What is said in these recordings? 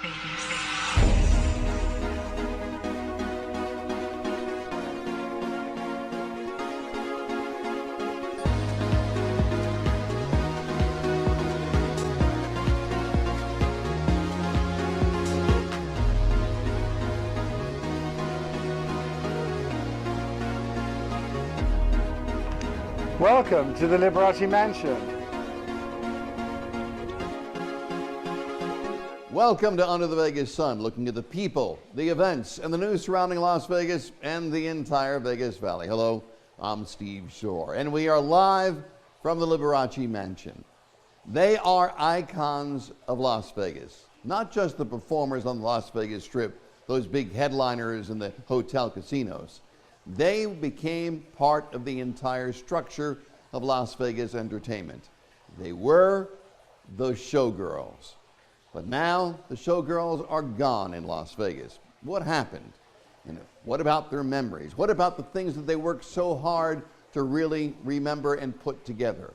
Welcome to the Liberace Mansion. Welcome to Under the Vegas Sun, looking at the people, the events, and the news surrounding Las Vegas and the entire Vegas Valley. Hello, I'm Steve Shore, and we are live from the Liberace Mansion. They are icons of Las Vegas, not just the performers on the Las Vegas Strip, those big headliners in the hotel casinos. They became part of the entire structure of Las Vegas entertainment. They were the showgirls. But now the showgirls are gone in Las Vegas. What happened? And what about their memories? What about the things that they worked so hard to really remember and put together?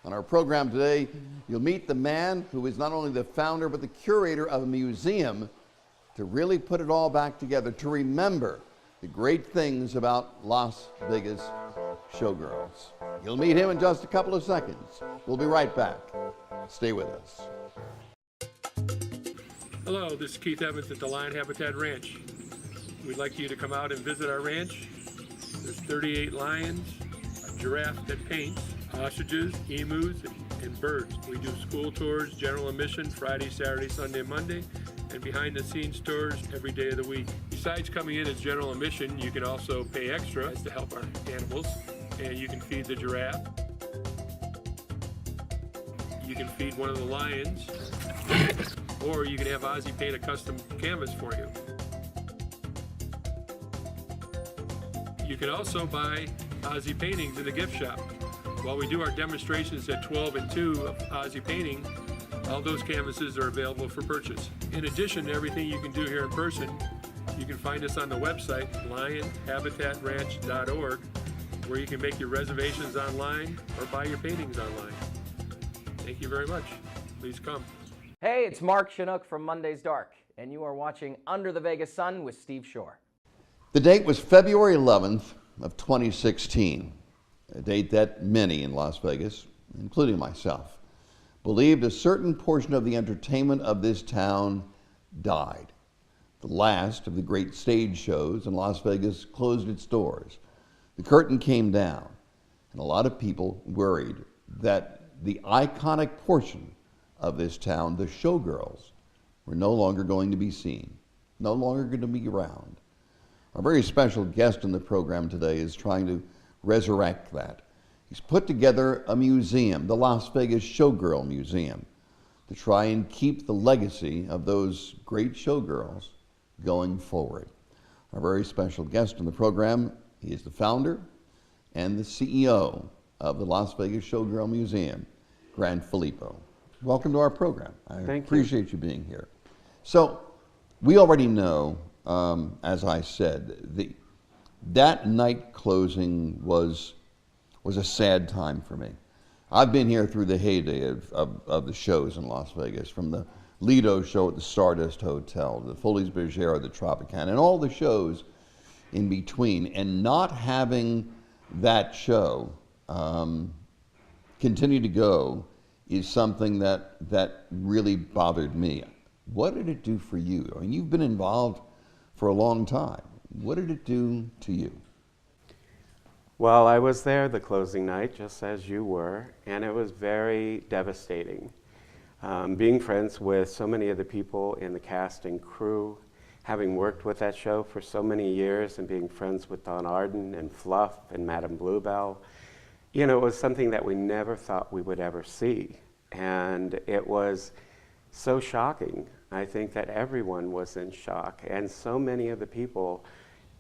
On our program today, you'll meet the man who is not only the founder but the curator of a museum to really put it all back together, to remember the great things about Las Vegas showgirls. You'll meet him in just a couple of seconds. We'll be right back. Stay with us. Hello, this is Keith Evans at the Lion Habitat Ranch. We'd like you to come out and visit our ranch. There's 38 lions, a giraffe that paints, ostriches, emus, and birds. We do school tours, general admission, Friday, Saturday, Sunday, Monday, and behind-the-scenes tours every day of the week. Besides coming in as general admission, you can also pay extra to help our animals, and you can feed the giraffe. You can feed one of the lions, or you can have Ozzy paint a custom canvas for you. You can also buy Ozzy paintings in the gift shop. While we do our demonstrations at 12 and 2 of Ozzy painting, all those canvases are available for purchase. In addition to everything you can do here in person, you can find us on the website, lionhabitatranch.org, where you can make your reservations online or buy your paintings online. Thank you very much. Please come. Hey, it's Mark Chinook from Monday's Dark, and you are watching Under the Vegas Sun with Steve Shore. The date was February 11th of 2016, a date that many in Las Vegas, including myself, believed a certain portion of the entertainment of this town died. The last of the great stage shows in Las Vegas closed its doors. The curtain came down, and a lot of people worried that the iconic portion of this town, the showgirls, were no longer going to be seen, no longer going to be around. Our very special guest in the program today is trying to resurrect that. He's put together a museum, the Las Vegas Showgirl Museum, to try and keep the legacy of those great showgirls going forward. Our very special guest in the program, he is the founder and the CEO of the Las Vegas Showgirl Museum, Grant Filippo. Welcome to our program. I appreciate you being here. So, we already know, as I said, that night closing was a sad time for me. I've been here through the heyday of the shows in Las Vegas, from the Lido show at the Stardust Hotel, the Folies Bergère, the Tropicana, and all the shows in between. And not having that show continue to go is something that really bothered me. What did it do for you? I mean, you've been involved for a long time. What did it do to you? Well, I was there the closing night, just as you were, and it was very devastating. Being friends with so many of the people in the cast and crew, having worked with that show for so many years, and being friends with Don Arden and Fluff and Madame Bluebell, you know, it was something that we never thought we would ever see. And it was so shocking. I think that everyone was in shock, and so many of the people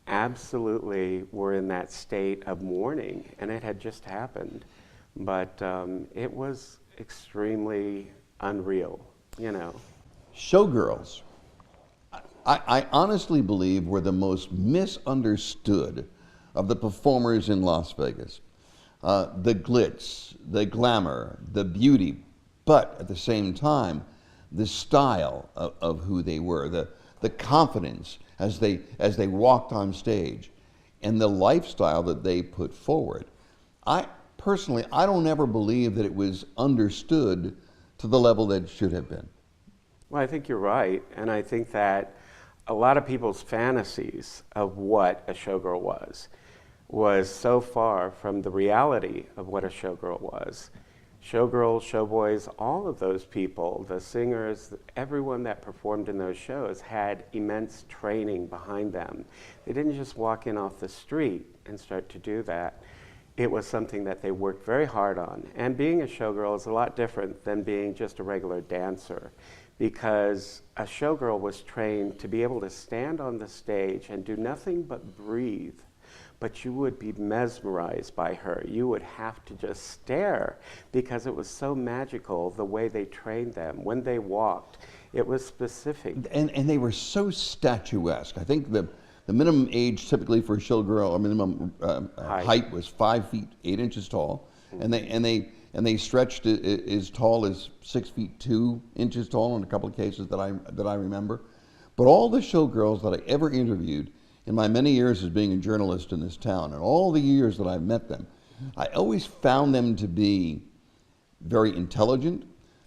absolutely were in that state of mourning, and it had just happened. But it was extremely unreal, you know. Showgirls, I honestly believe, were the most misunderstood of the performers in Las Vegas. The glitz, the glamour, the beauty, but at the same time, the style of who they were, the confidence as they walked on stage, and the lifestyle that they put forward. I personally don't ever believe that it was understood to the level that it should have been. Well, I think you're right, and I think that a lot of people's fantasies of what a showgirl was so far from the reality of what a showgirl was. Showgirls, showboys, all of those people, the singers, everyone that performed in those shows had immense training behind them. They didn't just walk in off the street and start to do that. It was something that they worked very hard on. And being a showgirl is a lot different than being just a regular dancer, because a showgirl was trained to be able to stand on the stage and do nothing but breathe. But you would be mesmerized by her. You would have to just stare because it was so magical the way they trained them. When they walked, it was specific. And they were so statuesque. I think the minimum age typically for a showgirl, or minimum height was 5 feet 8 inches tall, and they stretched as tall as 6 feet 2 inches tall in a couple of cases that I remember. But all the showgirls that I ever interviewed in my many years as being a journalist in this town, and all the years that I've met them, I always found them to be very intelligent,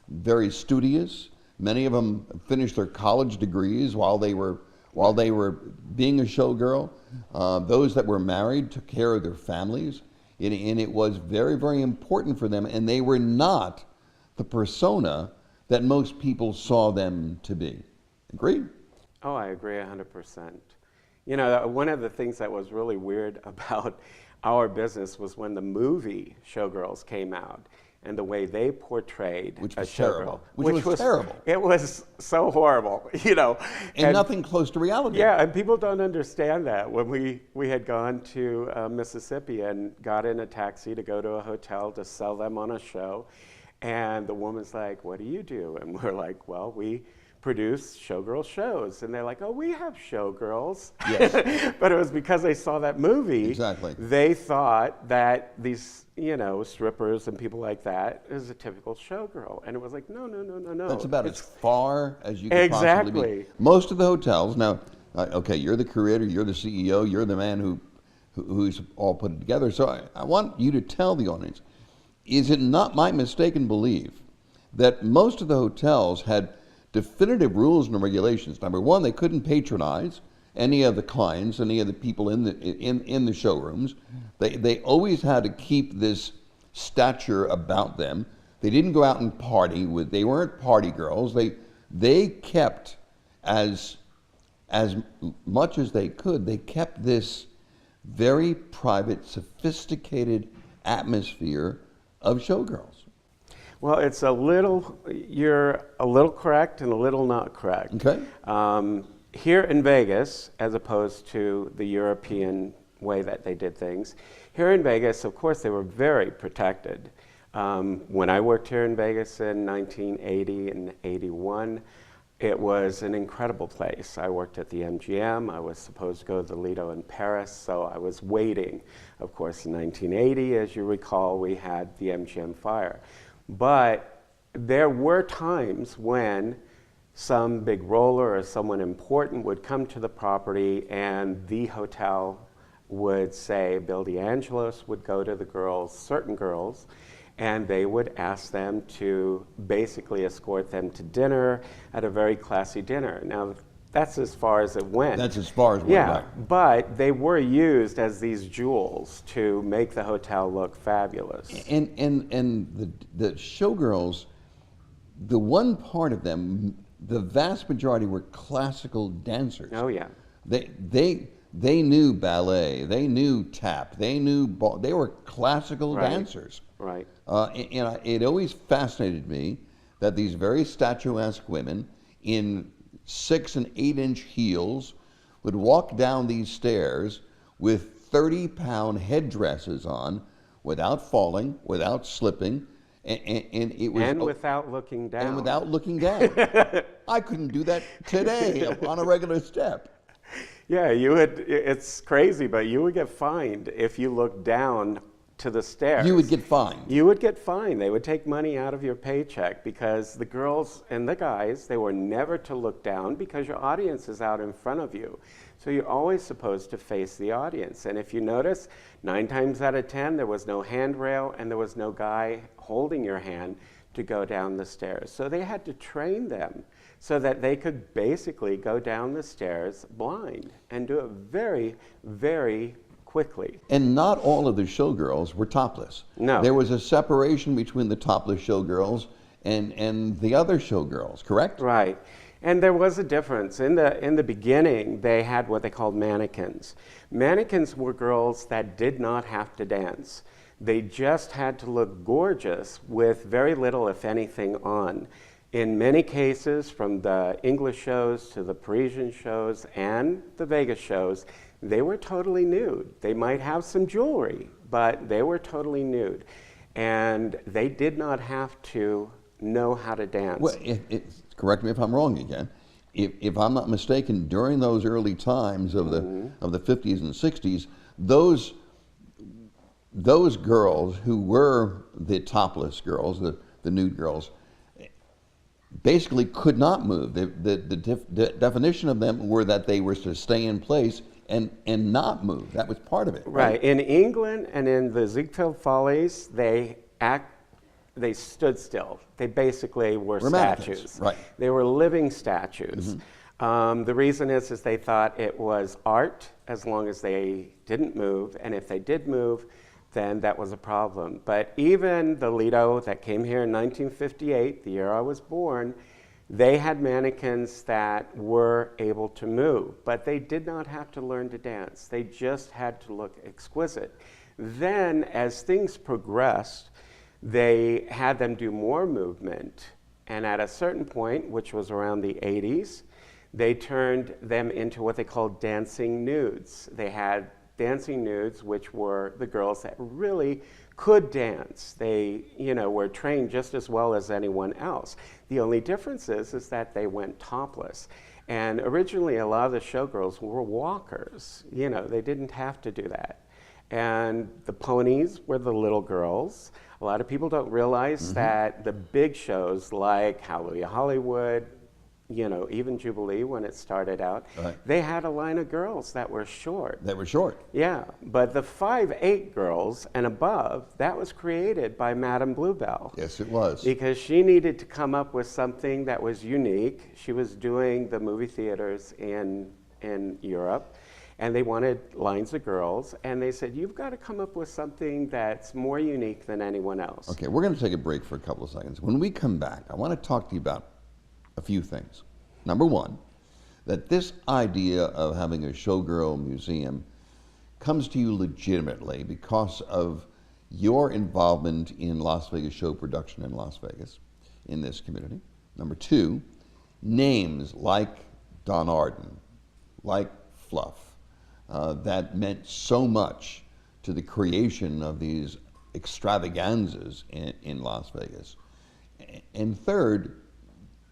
very studious. Many of them finished their college degrees while they were being a showgirl. Those that were married took care of their families, and it was very, very important for them, and they were not the persona that most people saw them to be. Agree? Oh, I agree 100%. You know, one of the things that was really weird about our business was when the movie Showgirls came out and the way they portrayed which was a showgirl. Terrible. Which was terrible. It was so horrible, you know. And nothing close to reality. Yeah, and people don't understand that. When we had gone to Mississippi and got in a taxi to go to a hotel to sell them on a show, and the woman's like, "What do you do?" And we're like, "Well, we produce showgirl shows." And they're like, "Oh, we have showgirls." Yes. But it was because they saw that movie. Exactly. They thought that these, you know, strippers and people like that is a typical showgirl. And it was like, no. That's about as far as you can possibly be. Most of the hotels, now, okay, you're the curator, you're the CEO, you're the man who's all put it together. So I want you to tell the audience, is it not my mistaken belief that most of the hotels had definitive rules and regulations? Number one, they couldn't patronize any of the clients, any of the people in the showrooms. They always had to keep this stature about them. They didn't go out and party they weren't party girls. They kept as much as they could. They kept this very private, sophisticated atmosphere of showgirls. Well, you're a little correct and a little not correct. Okay. Here in Vegas, as opposed to the European way that they did things, here in Vegas, of course, they were very protected. When I worked here in Vegas in 1980 and 81, it was an incredible place. I worked at the MGM. I was supposed to go to the Lido in Paris, so I was waiting. Of course, in 1980, as you recall, we had the MGM fire. But there were times when some big roller or someone important would come to the property and the hotel would say, Bill DeAngelis would go to the girls, certain girls, and they would ask them to basically escort them to dinner at a very classy dinner. Now, that's as far as it went. That's as far as it went. Yeah, but they were used as these jewels to make the hotel look fabulous. And the showgirls, the one part of them, the vast majority were classical dancers. Oh yeah. They knew ballet, they knew tap, they were classical dancers. Right. And it always fascinated me that these very statuesque women in 6 and 8 inch heels would walk down these stairs with 30-pound headdresses on, without falling, without slipping, and it was without looking down. And without looking down. I couldn't do that today on a regular step. Yeah, it's crazy, but you would get fined if you looked down to the stairs. You would get fined. You would get fined. They would take money out of your paycheck because the girls and the guys, they were never to look down because your audience is out in front of you. So you're always supposed to face the audience. And if you notice, 9 times out of 10, there was no handrail and there was no guy holding your hand to go down the stairs. So they had to train them so that they could basically go down the stairs blind and do it very, very quickly. And not all of the showgirls were topless. No. There was a separation between the topless showgirls and the other showgirls, correct? Right. And there was a difference. In the beginning, they had what they called mannequins. Mannequins were girls that did not have to dance. They just had to look gorgeous with very little, if anything, on. In many cases, from the English shows to the Parisian shows and the Vegas shows, they were totally nude. They might have some jewelry, but they were totally nude. And they did not have to know how to dance. Well, correct me if I'm wrong again. If I'm not mistaken, during those early times of the 50s and 60s, those girls who were the topless girls, the nude girls, basically could not move. The definition of them were that they were to stay in place and not move. That was part of it. Right. In England and in the Ziegfeld Follies, they stood still. They basically were statues. Right. They were living statues. The reason is they thought it was art as long as they didn't move, and if they did move, then that was a problem. But even the Lido that came here in 1958, the year I was born, they had mannequins that were able to move, but they did not have to learn to dance. They just had to look exquisite. Then, as things progressed, they had them do more movement, and at a certain point, which was around the 80s, they turned them into what they called dancing nudes. They had dancing nudes, which were the girls that really could dance. They, were trained just as well as anyone else. The only difference is that they went topless. And originally, a lot of the showgirls were walkers. They didn't have to do that. And the ponies were the little girls. A lot of people don't realize that the big shows like Hallelujah Hollywood, even Jubilee when it started out, they had a line of girls that were short. They were short. Yeah, but the 5'8" girls and above, that was created by Madame Bluebell. Yes, it was. Because she needed to come up with something that was unique. She was doing the movie theaters in Europe, and they wanted lines of girls, and they said, you've got to come up with something that's more unique than anyone else. Okay, we're going to take a break for a couple of seconds. When we come back, I want to talk to you about a few things. Number one, that this idea of having a showgirl museum comes to you legitimately because of your involvement in Las Vegas show production in Las Vegas, in this community. Number two, names like Don Arden, like Fluff, that meant so much to the creation of these extravaganzas in Las Vegas. And third,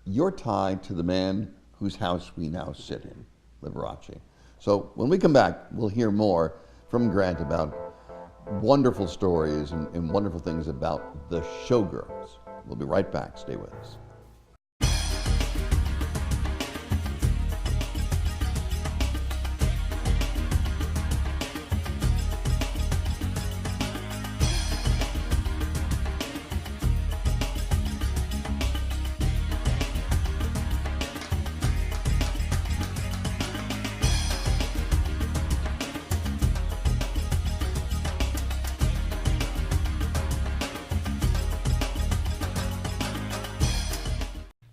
you're tied to the man whose house we now sit in, Liberace. So when we come back, we'll hear more from Grant about wonderful stories and wonderful things about the showgirls. We'll be right back. Stay with us.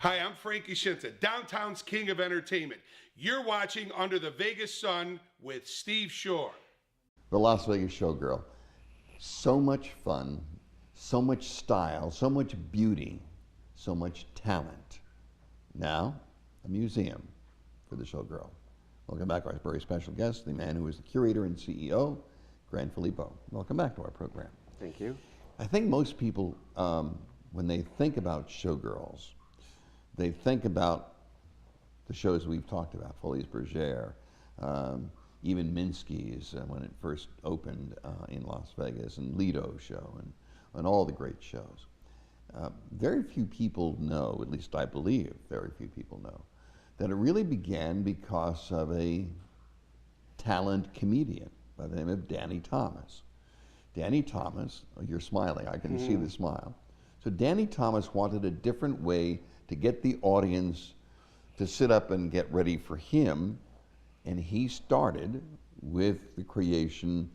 Hi, I'm Frankie Shinta, downtown's king of entertainment. You're watching Under the Vegas Sun with Steve Shore. The Las Vegas Showgirl. So much fun, so much style, so much beauty, so much talent. Now, a museum for the showgirl. Welcome back to our very special guest, the man who is the curator and CEO, Grant Filippo. Welcome back to our program. Thank you. I think most people, when they think about showgirls, they think about the shows we've talked about, Folies Bergère, even Minsky's when it first opened in Las Vegas, and Lido's show, and all the great shows. Very few people know, at least I believe very few people know, that it really began because of a talent comedian by the name of Danny Thomas. Danny Thomas, oh, you're smiling, I can see the smile. So Danny Thomas wanted a different way to get the audience to sit up and get ready for him, and he started with the creation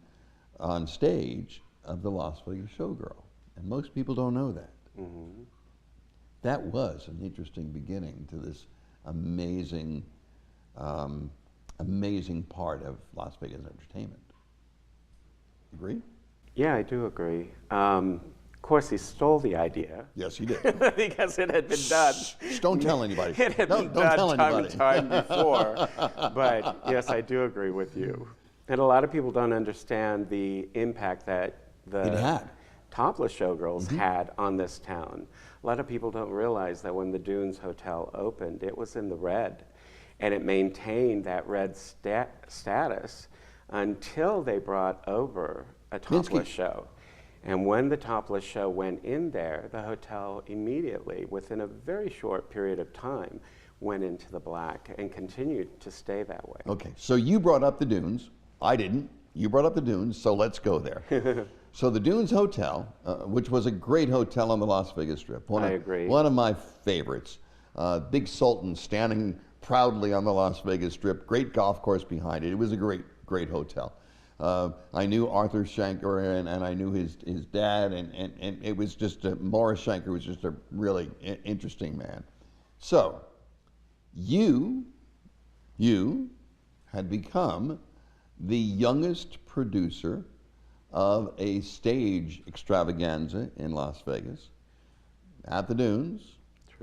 on stage of the Las Vegas Showgirl. And most people don't know that. That was an interesting beginning to this amazing, amazing part of Las Vegas entertainment. Agree? Yeah, I do agree. Of course, he stole the idea. Yes, he did. Because it had been done. Shh, don't tell anybody. It had been done time and time before. But yes, I do agree with you. And a lot of people don't understand the impact that the topless showgirls had on this town. A lot of people don't realize that when the Dunes Hotel opened, it was in the red. And it maintained that red status until they brought over a topless show. And when the topless show went in there, the hotel immediately, within a very short period of time, went into the black and continued to stay that way. Okay, so you brought up the Dunes. I didn't. You brought up the Dunes, so let's go there. So the Dunes Hotel, which was a great hotel on the Las Vegas Strip. I agree. One of my favorites. Big Sultan standing proudly on the Las Vegas Strip. Great golf course behind it. It was a great, great hotel. I knew Arthur Shanker and I knew his dad, and it was just, Morris Shanker was just a really interesting man. So, you had become the youngest producer of a stage extravaganza in Las Vegas at the Dunes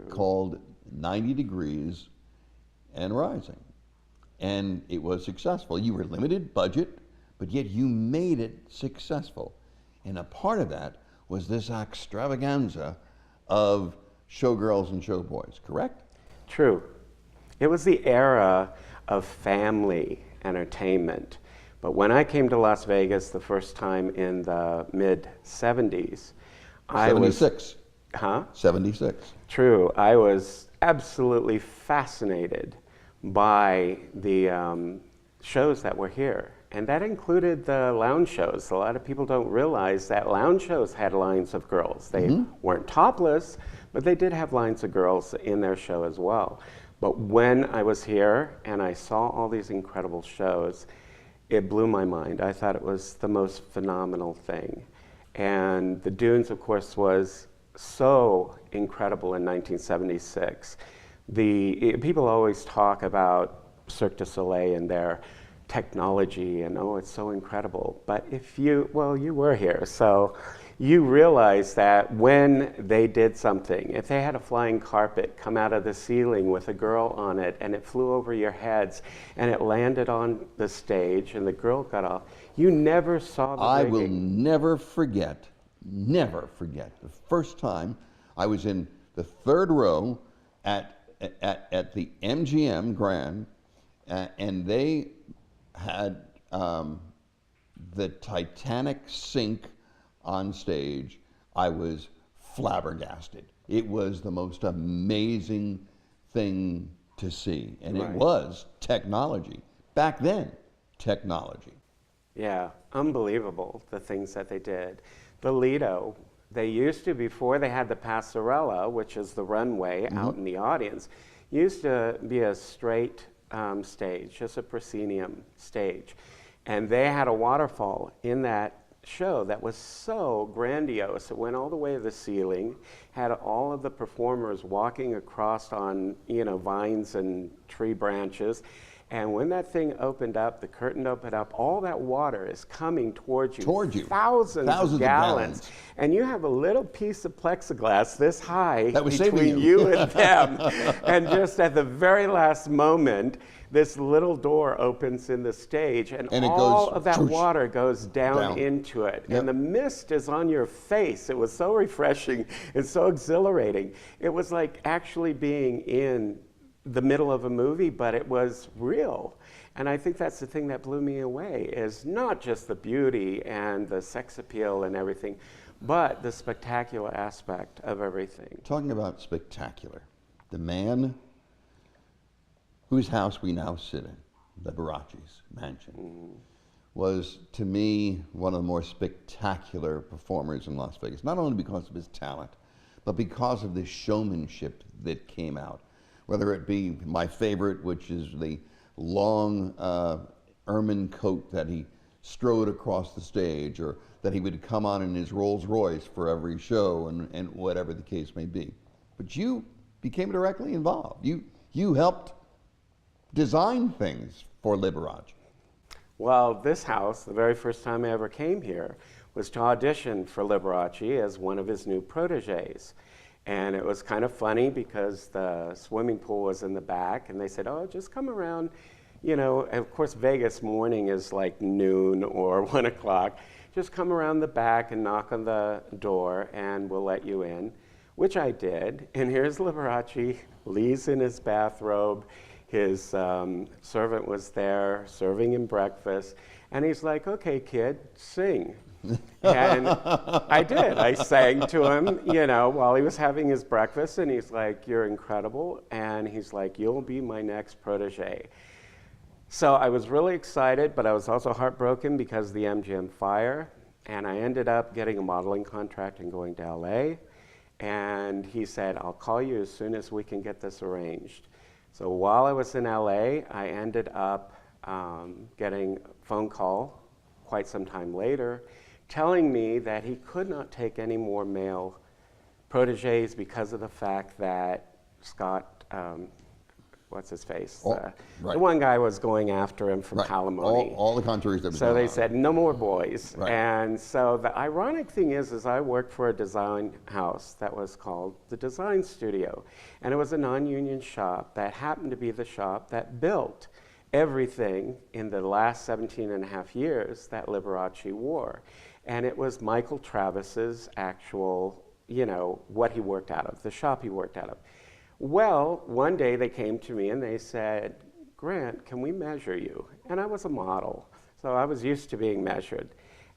called 90 Degrees and Rising. And it was successful. You were limited budget, but yet you made it successful. And a part of that was this extravaganza of showgirls and showboys, correct? True. It was the era of family entertainment. But when I came to Las Vegas the first time in the mid-'70s, I was... 76. Huh? 76. True. I was absolutely fascinated by the shows that were here. And that included the lounge shows. A lot of people don't realize that lounge shows had lines of girls. They weren't topless, but they did have lines of girls in their show as well. But when I was here and I saw all these incredible shows, it blew my mind. I thought it was the most phenomenal thing. And the Dunes, of course, was so incredible in 1976. People always talk about Cirque du Soleil and their technology and, oh, it's so incredible. But you were here, so you realize that when they did something, if they had a flying carpet come out of the ceiling with a girl on it and it flew over your heads and it landed on the stage and the girl got off, you never saw the rigging. I will never forget the first time I was in the third row at the MGM Grand, and they had the Titanic sink on stage. I was flabbergasted. It was the most amazing thing to see, and it was technology. Back then, technology. Yeah, unbelievable, the things that they did. The Lido, they used to, before they had the Passerella, which is the runway out in the audience, used to be a straight stage, just a proscenium stage. And they had a waterfall in that show that was so grandiose. It went all the way to the ceiling, had all of the performers walking across on, vines and tree branches. And when that thing opened up, the curtain opened up, all that water is coming towards you. Thousands of gallons. And you have a little piece of plexiglass this high between you and them. And just at the very last moment, this little door opens in the stage, and all of that water goes down into it. And the mist is on your face. It was so refreshing and so exhilarating. It was like actually being in the middle of a movie, but it was real. And I think that's the thing that blew me away, is not just the beauty and the sex appeal and everything, but the spectacular aspect of everything. Talking about spectacular, the man whose house we now sit in, Liberace's mansion, was, to me, one of the more spectacular performers in Las Vegas, not only because of his talent, but because of the showmanship that came out. Whether it be my favorite, which is the long ermine coat that he strode across the stage, or that he would come on in his Rolls Royce for every show, and whatever the case may be. But you became directly involved. You helped design things for Liberace. Well, this house, the very first time I ever came here, was to audition for Liberace as one of his new proteges. And it was kind of funny because the swimming pool was in the back, and they said, oh, just come around. You know, of course, Vegas morning is like noon or 1 o'clock. Just come around the back and knock on the door, and we'll let you in, which I did. And here's Liberace. Lee's in his bathrobe. His servant was there serving him breakfast. And he's like, okay, kid, sing. And I did. I sang to him, you know, while he was having his breakfast. And he's like, you're incredible. And he's like, you'll be my next protege. So I was really excited, but I was also heartbroken because of the MGM fire. And I ended up getting a modeling contract and going to LA. And he said, I'll call you as soon as we can get this arranged. So while I was in LA, I ended up getting a phone call quite some time later telling me that he could not take any more male proteges because of the fact that Scott, what's his face? Right. The one guy was going after him from Palimony. All the countries that was So going they on. said, no more boys. Right. And so the ironic thing is I worked for a design house that was called the Design Studio. And it was a non-union shop that happened to be the shop that built everything in the last 17 and a half years that Liberace wore. And it was Michael Travis's actual, you know, what he worked out of, the shop he worked out of. Well, one day they came to me and they said, Grant, can we measure you? And I was a model, so I was used to being measured.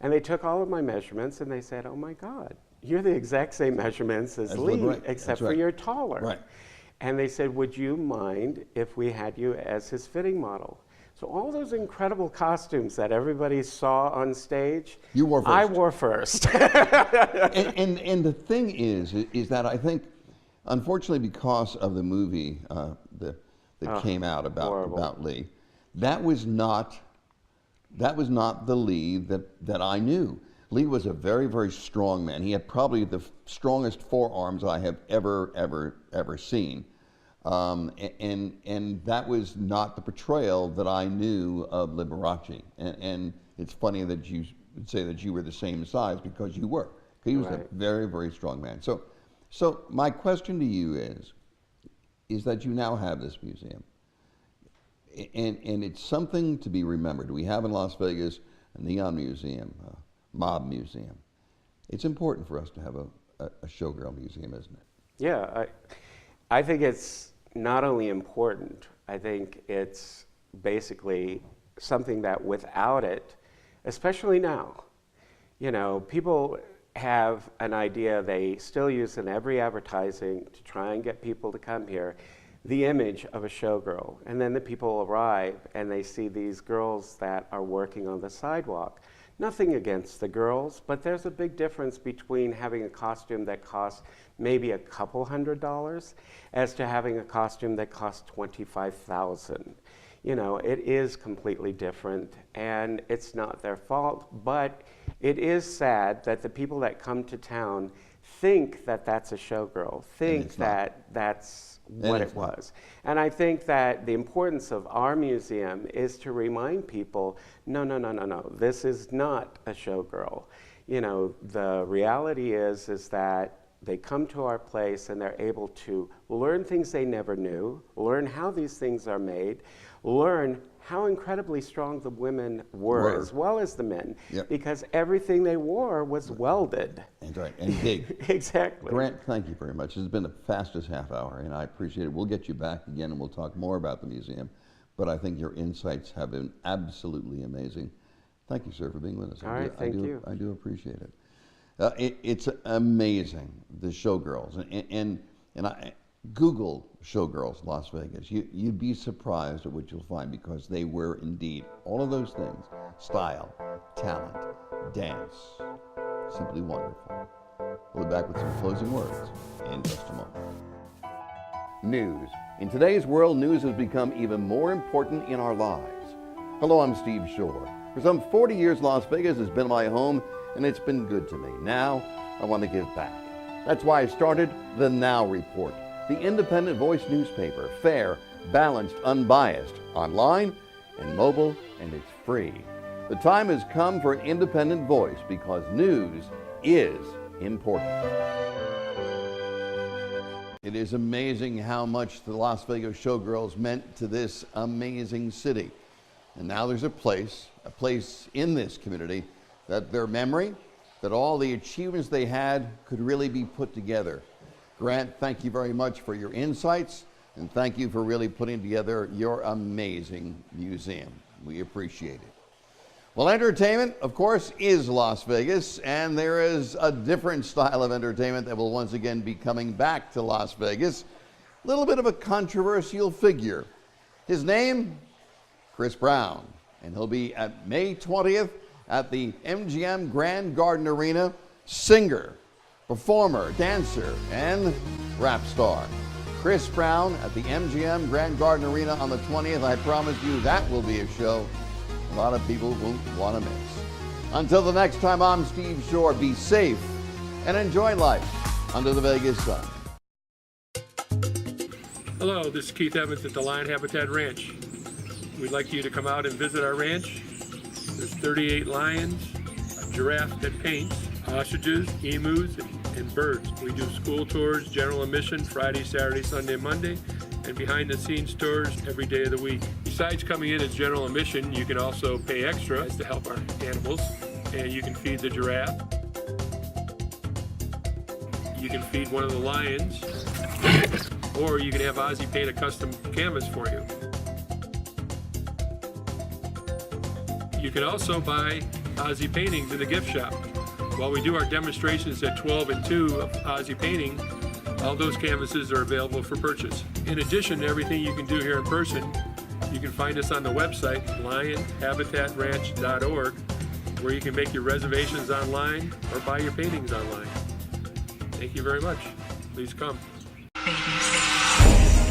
And they took all of my measurements and they said, oh my God, you're the exact same measurements as Lee, except for you're taller. Right. And they said, would you mind if we had you as his fitting model? So all those incredible costumes that everybody saw on stage, You wore first. I wore first. and the thing is that I think, unfortunately, because of the movie that came out about Lee, that was not the Lee that I knew. Lee was a very, very strong man. He had probably the strongest forearms I have ever seen. And that was not the portrayal that I knew of Liberace. And it's funny that you would say that you were the same size, because you were. He was a very, very strong man. So my question to you is that you now have this museum. And it's something to be remembered. We have in Las Vegas a neon museum, a mob museum. It's important for us to have a showgirl museum, isn't it? Yeah, I think it's not only important, I think it's basically something that without it, especially now, you know, people have an idea they still use in every advertising to try and get people to come here, the image of a showgirl. And then the people arrive and they see these girls that are working on the sidewalk. Nothing against the girls, but there's a big difference between having a costume that costs maybe a couple $100 as to having a costume that costs $25,000. You know, it is completely different, and it's not their fault, but it is sad that the people that come to town think that that's a showgirl, think that that's what it was. And I think that the importance of our museum is to remind people, no, this is not a showgirl. You know, the reality is that they come to our place and they're able to learn things they never knew, learn how these things are made, learn how incredibly strong the women were as well as the men, because everything they wore was welded. That's right, and big. Exactly. Grant, thank you very much. This has been the fastest half hour, and I appreciate it. We'll get you back again, and we'll talk more about the museum. but I think your insights have been absolutely amazing. Thank you, sir, for being with us. All right, thank you. I do appreciate it. It's amazing, the showgirls, and I Google showgirls Las Vegas. You'd be surprised at what you'll find, because they were indeed all of those things: style, talent, dance, simply wonderful. We'll be back with some closing words in just a moment. News. In today's world, news has become even more important in our lives. Hello, I'm Steve Shore. For some 40 years, Las Vegas has been my home, and it's been good to me. Now, I want to give back. That's why I started the Now Report, the independent voice newspaper, fair, balanced, unbiased, online and mobile, and it's free. The time has come for an independent voice, because news is important. It is amazing how much the Las Vegas showgirls meant to this amazing city. And now there's a place in this community that their memory, that all the achievements they had could really be put together. Grant, thank you very much for your insights, and thank you for really putting together your amazing museum. We appreciate it. Well, entertainment, of course, is Las Vegas, and there is a different style of entertainment that will once again be coming back to Las Vegas. A little bit of a controversial figure. His name, Chris Brown, and he'll be at May 20th at the MGM Grand Garden Arena. Singer, performer, dancer, and rap star. Chris Brown at the MGM Grand Garden Arena on the 20th. I promise you that will be a show a lot of people won't want to miss. Until the next time, I'm Steve Shore. Be safe and enjoy life under the Vegas sun. Hello, this is Keith Evans at the Lion Habitat Ranch. We'd like you to come out and visit our ranch. There's 38 lions, a giraffe that paints, ostriches, emus, and birds. We do school tours, general admission, Friday, Saturday, Sunday, Monday, and behind-the-scenes tours every day of the week. Besides coming in as general admission, you can also pay extra to help our animals, and you can feed the giraffe. You can feed one of the lions, or you can have Ozzy paint a custom canvas for you. You can also buy Ozzy paintings in the gift shop. While we do our demonstrations at 12 and 2 of Ozzy painting, all those canvases are available for purchase. In addition to everything you can do here in person, you can find us on the website, lionhabitatranch.org, where you can make your reservations online or buy your paintings online. Thank you very much. Please come.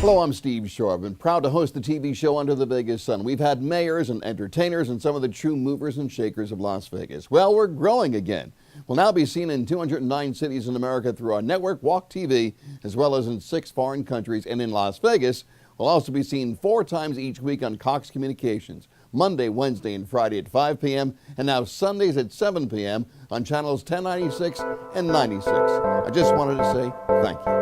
Hello, I'm Steve Shore. I've been proud to host the TV show Under the Vegas Sun. We've had mayors and entertainers and some of the true movers and shakers of Las Vegas. Well, we're growing again. We'll now be seen in 209 cities in America through our network, Walk TV, as well as in 6 foreign countries. And in Las Vegas, we'll also be seen 4 times each week on Cox Communications, Monday, Wednesday, and Friday at 5 p.m., and now Sundays at 7 p.m. on channels 1096 and 96. I just wanted to say thank you.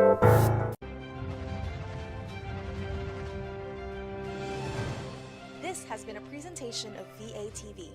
This has been a presentation of VATV.